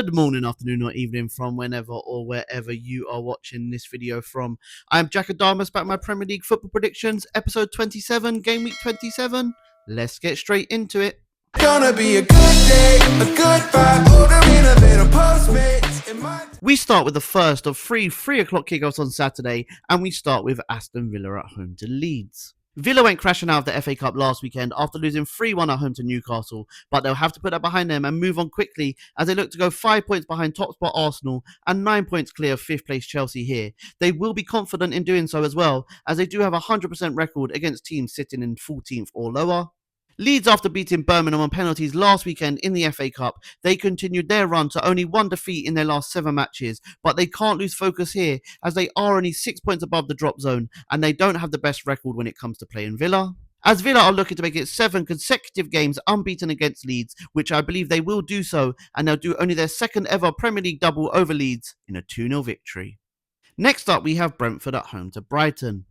Good morning, afternoon, or evening from whenever or wherever you are watching this video from. I'm Jack Adamas, back with my Premier League football predictions, episode 27, game week 27. Let's get straight into it. Gonna be a good day, a good vibe, ordering a bit of Postmates. We start with the first of 3 o'clock kickoffs on Saturday, and we start with Aston Villa at home to Leeds. Villa went crashing out of the FA Cup last weekend after losing 3-1 at home to Newcastle, but they'll have to put that behind them and move on quickly as they look to go 5 points behind top spot Arsenal and 9 points clear of 5th place Chelsea here. They will be confident in doing so as well, as they do have a 100% record against teams sitting in 14th or lower. Leeds, after beating Birmingham on penalties last weekend in the FA Cup, they continued their run to only 1 defeat in their last 7 matches, but they can't lose focus here as they are only 6 points above the drop zone and they don't have the best record when it comes to playing Villa. As Villa are looking to make it 7 consecutive games unbeaten against Leeds, which I believe they will do so, and they'll do only their second ever Premier League double over Leeds in a 2-0 victory. Next up, we have Brentford at home to Brighton.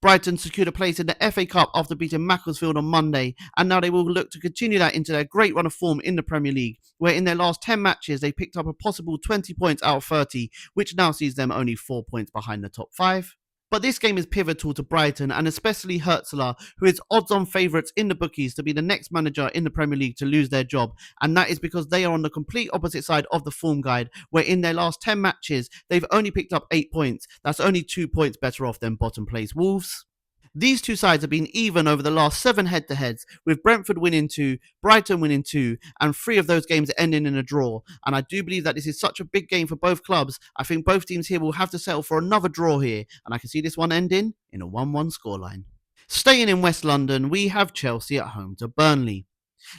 Brighton secured a place in the FA Cup after beating Macclesfield on Monday, and now they will look to continue that into their great run of form in the Premier League, where in their last 10 matches they picked up a possible 20 points out of 30, which now sees them only 4 points behind the top 5. But this game is pivotal to Brighton, and especially Hertzler, who is odds-on favourites in the bookies to be the next manager in the Premier League to lose their job, and that is because they are on the complete opposite side of the form guide, where in their last 10 matches, they've only picked up 8 points. That's only 2 points better off than bottom place Wolves. These two sides have been even over the last 7 head-to-heads, with Brentford winning 2, Brighton winning 2, and 3 of those games ending in a draw. And I do believe that this is such a big game for both clubs. I think both teams here will have to settle for another draw here, and I can see this one ending in a 1-1 scoreline. Staying in West London, we have Chelsea at home to Burnley.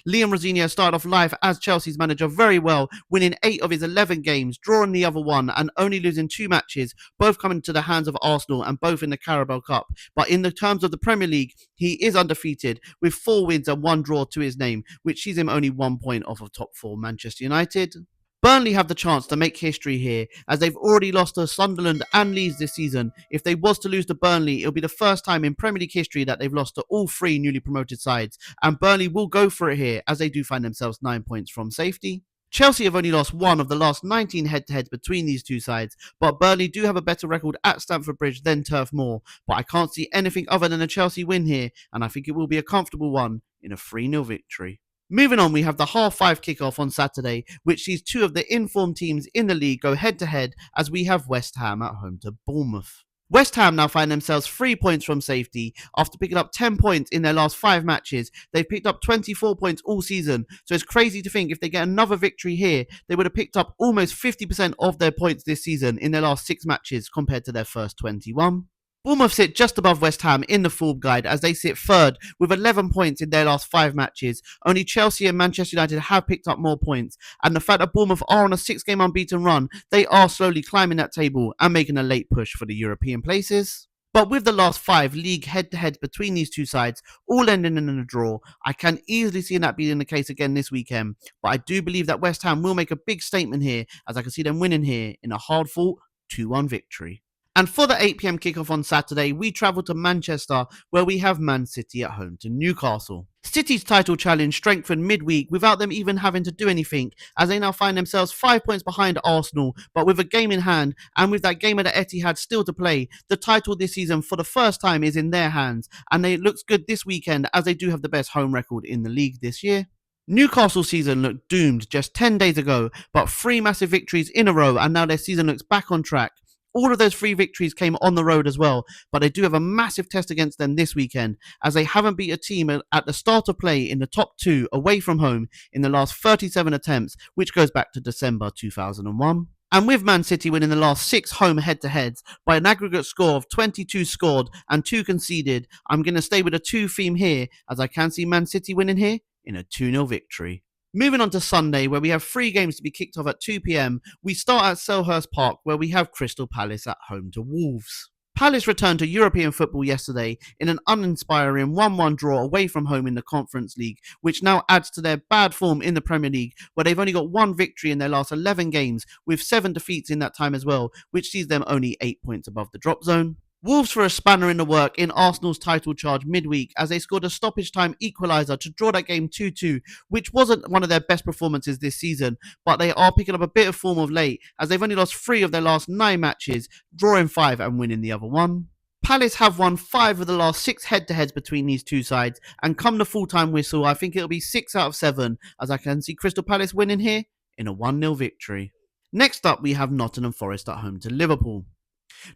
Liam Rosenior started off life as Chelsea's manager very well, winning 8 of his 11 games, drawing the other 1 and only losing 2 matches, both coming to the hands of Arsenal and both in the Carabao Cup. But in the terms of the Premier League, he is undefeated with 4 wins and 1 draw to his name, which sees him only 1 point off of top 4 Manchester United. Burnley have the chance to make history here, as they've already lost to Sunderland and Leeds this season. If they was to lose to Burnley, it'll be the first time in Premier League history that they've lost to all 3 newly promoted sides, and Burnley will go for it here, as they do find themselves 9 points from safety. Chelsea have only lost 1 of the last 19 head-to-heads between these two sides, but Burnley do have a better record at Stamford Bridge than Turf Moor, but I can't see anything other than a Chelsea win here, and I think it will be a comfortable one in a 3-0 victory. Moving on, we have the 5:30 kickoff on Saturday, which sees 2 of the informed teams in the league go head-to-head, as we have West Ham at home to Bournemouth. West Ham now find themselves 3 points from safety. After picking up 10 points in their last 5 matches, they've picked up 24 points all season, so it's crazy to think if they get another victory here, they would have picked up almost 50% of their points this season in their last 6 matches compared to their first 21. Bournemouth sit just above West Ham in the form guide as they sit third with 11 points in their last 5 matches. Only Chelsea and Manchester United have picked up more points, and the fact that Bournemouth are on a 6-game unbeaten run, they are slowly climbing that table and making a late push for the European places. But with the last 5 league head-to-heads between these two sides, all ending in a draw, I can easily see that being the case again this weekend. But I do believe that West Ham will make a big statement here, as I can see them winning here in a hard-fought 2-1 victory. And for the 8 PM kickoff on Saturday, we travel to Manchester, where we have Man City at home to Newcastle. City's title challenge strengthened midweek without them even having to do anything, as they now find themselves 5 points behind Arsenal, but with a game in hand, and with that game at the Etihad still to play, the title this season for the first time is in their hands, and it looks good this weekend as they do have the best home record in the league this year. Newcastle season looked doomed just 10 days ago, but 3 massive victories in a row, and now their season looks back on track. All of those 3 victories came on the road as well, but they do have a massive test against them this weekend, as they haven't beat a team at the start of play in the top 2 away from home in the last 37 attempts, which goes back to December 2001. And with Man City winning the last 6 home head-to-heads by an aggregate score of 22 scored and 2 conceded, I'm going to stay with a 2 theme here, as I can see Man City winning here in a 2-0 victory. Moving on to Sunday, where we have 3 games to be kicked off at 2 PM, we start at Selhurst Park, where we have Crystal Palace at home to Wolves. Palace returned to European football yesterday in an uninspiring 1-1 draw away from home in the Conference League, which now adds to their bad form in the Premier League, where they've only got 1 victory in their last 11 games, with 7 defeats in that time as well, which sees them only 8 points above the drop zone. Wolves for a spanner in the work in Arsenal's title charge midweek as they scored a stoppage time equaliser to draw that game 2-2, which wasn't one of their best performances this season, but they are picking up a bit of form of late as they've only lost 3 of their last 9 matches, drawing 5 and winning the other one. Palace have won 5 of the last 6 head-to-heads between these two sides, and come the full-time whistle, I think it'll be 6 out of 7, as I can see Crystal Palace winning here in a 1-0 victory. Next up, we have Nottingham Forest at home to Liverpool.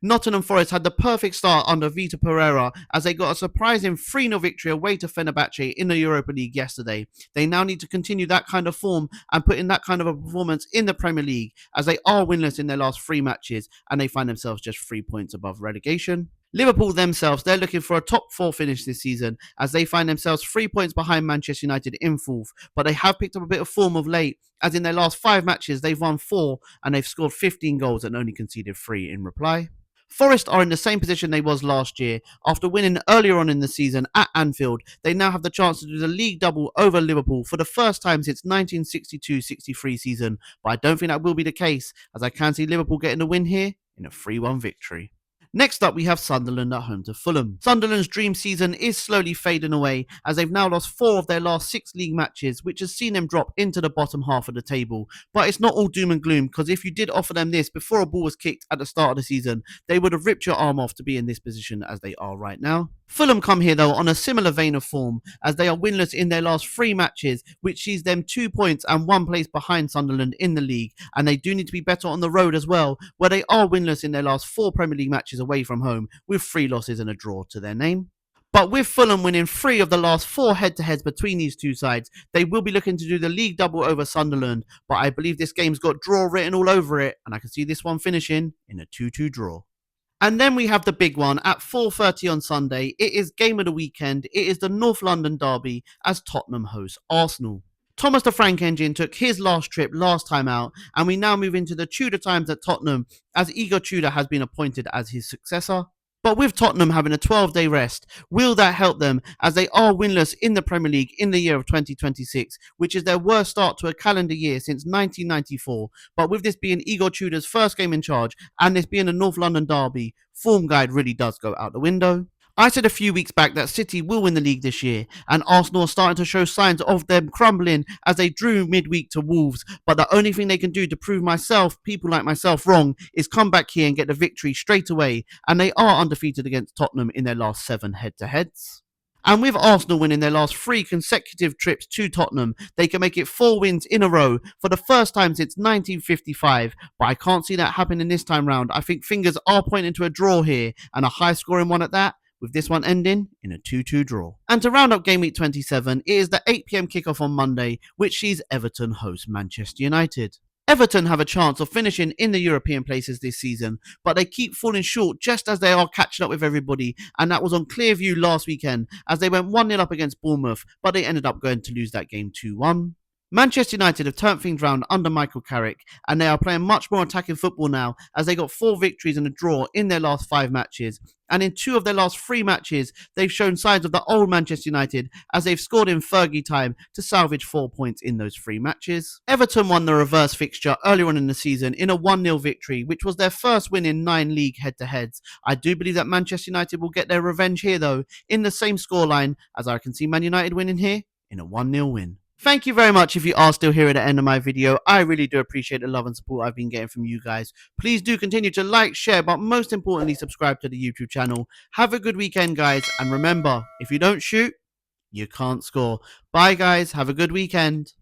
Nottingham Forest had the perfect start under Vitor Pereira as they got a surprising 3-0 victory away to Fenerbahce in the Europa League yesterday. They now need to continue that kind of form and put in that kind of a performance in the Premier League as they are winless in their last 3 matches and they find themselves just 3 points above relegation. Liverpool themselves, they're looking for a top 4 finish this season as they find themselves 3 points behind Manchester United in 4th, but they have picked up a bit of form of late as in their last 5 matches they've won 4 and they've scored 15 goals and only conceded 3 in reply. Forest are in the same position they was last year. After winning earlier on in the season at Anfield, they now have the chance to do the league double over Liverpool for the first time since 1962-63 season, but I don't think that will be the case as I can see Liverpool getting the win here in a 3-1 victory. Next up, we have Sunderland at home to Fulham. Sunderland's dream season is slowly fading away as they've now lost 4 of their last 6 league matches, which has seen them drop into the bottom half of the table. But it's not all doom and gloom because if you did offer them this before a ball was kicked at the start of the season, they would have ripped your arm off to be in this position as they are right now. Fulham come here though on a similar vein of form as they are winless in their last 3 matches, which sees them 2 points and 1 place behind Sunderland in the league, and they do need to be better on the road as well, where they are winless in their last 4 Premier League matches away from home with 3 losses and a draw to their name. But with Fulham winning 3 of the last 4 head-to-heads between these two sides, they will be looking to do the league double over Sunderland, but I believe this game's got draw written all over it, and I can see this one finishing in a 2-2 draw. And then we have the big one at 4:30 on Sunday. It is game of the weekend. It is the North London derby as Tottenham host Arsenal. Thomas the Frank Engine took his last trip last time out, and we now move into the Tudor times at Tottenham as Igor Tudor has been appointed as his successor. But with Tottenham having a 12-day rest, will that help them as they are winless in the Premier League in the year of 2026, which is their worst start to a calendar year since 1994. But with this being Igor Tudor's first game in charge and this being a North London derby, form guide really does go out the window. I said a few weeks back that City will win the league this year, and Arsenal are starting to show signs of them crumbling as they drew midweek to Wolves, but the only thing they can do to prove people like myself wrong is come back here and get the victory straight away, and they are undefeated against Tottenham in their last 7 head-to-heads. And with Arsenal winning their last 3 consecutive trips to Tottenham, they can make it 4 wins in a row for the first time since 1955. But I can't see that happening this time round. I think fingers are pointing to a draw here, and a high-scoring one at that, with this one ending in a 2-2 draw. And to round up game week 27, it is the 8 PM kickoff on Monday, which sees Everton host Manchester United. Everton have a chance of finishing in the European places this season, but they keep falling short just as they are catching up with everybody, and that was on clear view last weekend as they went 1-0 up against Bournemouth, but they ended up going to lose that game 2-1. Manchester United have turned things round under Michael Carrick, and they are playing much more attacking football now as they got 4 victories and a draw in their last 5 matches. And in 2 of their last 3 matches, they've shown signs of the old Manchester United as they've scored in Fergie time to salvage 4 points in those 3 matches. Everton won the reverse fixture earlier on in the season in a 1-0 victory, which was their first win in 9 league head-to-heads. I do believe that Manchester United will get their revenge here though, in the same scoreline as I can see Man United winning here in a 1-0 win. Thank you very much if you are still here at the end of my video. I really do appreciate the love and support I've been getting from you guys. Please do continue to like, share, but most importantly, subscribe to the YouTube channel. Have a good weekend, guys. And remember, if you don't shoot, you can't score. Bye, guys. Have a good weekend.